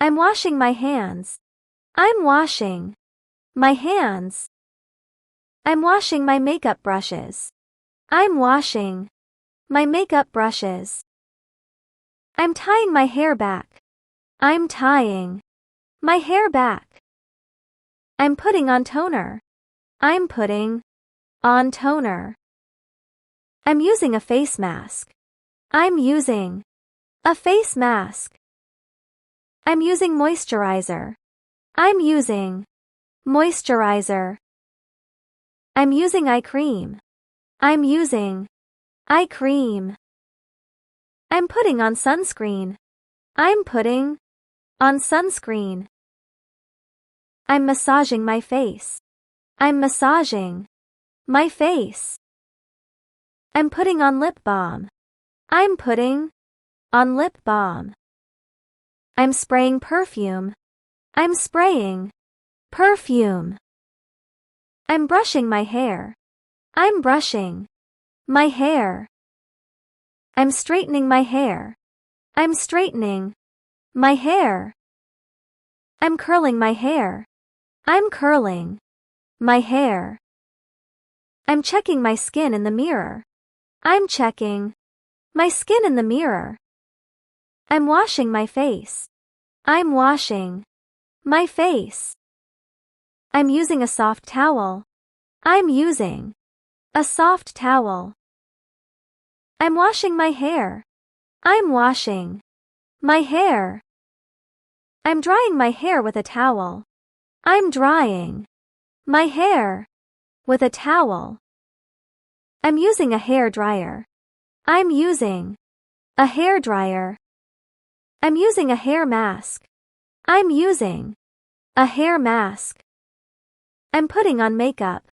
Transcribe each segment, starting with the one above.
I'm washing my hands. I'm washing my hands. I'm washing my makeup brushes. I'm washing my makeup brushes. I'm tying my hair back. I'm tying my hair back. I'm putting on toner. I'm putting on toner. I'm using a face mask. I'm using a face mask. I'm using moisturizer. I'm using moisturizer. I'm using eye cream. I'm using eye cream. I'm putting on sunscreen. I'm putting on sunscreen. I'm massaging my face. I'm massaging my face. I'm putting on lip balm. I'm putting on lip balm. I'm spraying perfume. I'm spraying perfume. I'm brushing my hair. I'm brushing my hair. I'm straightening my hair. I'm straightening my hair. I'm curling my hair. I'm curling my hair. I'm checking my skin in the mirror. I'm checking my skin in the mirror. I'm washing my face. I'm washing my face. I'm using a soft towel. I'm using a soft towel. I'm washing my hair. I'm washing my hair. I'm drying my hair with a towel. I'm drying my hair with a towel. I'm using a hair dryer. I'm using a hair dryer. I'm using a hair mask. I'm using a hair mask. I'm putting on makeup.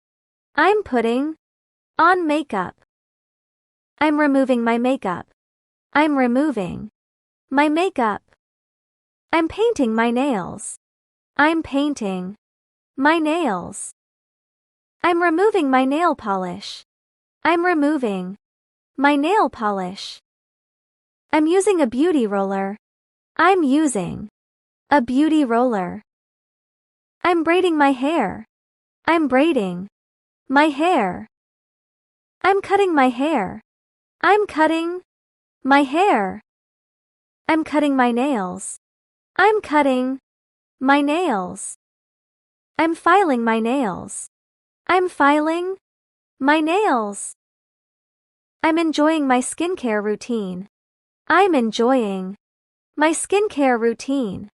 I'm putting on makeup. I'm removing my makeup. I'm removing my makeup. I'm painting my nails. I'm painting my nails. I'm removing my nail polish. I'm removing my nail polish. I'm using a beauty roller. I'm using a beauty roller. I'm braiding my hair. I'm braiding my hair. I'm cutting my hair. I'm cutting my hair. I'm cutting my nails. I'm cutting my nails. I'm filing my nails. I'm filing my nails. I'm enjoying my skincare routine. I'm enjoying my skincare routine.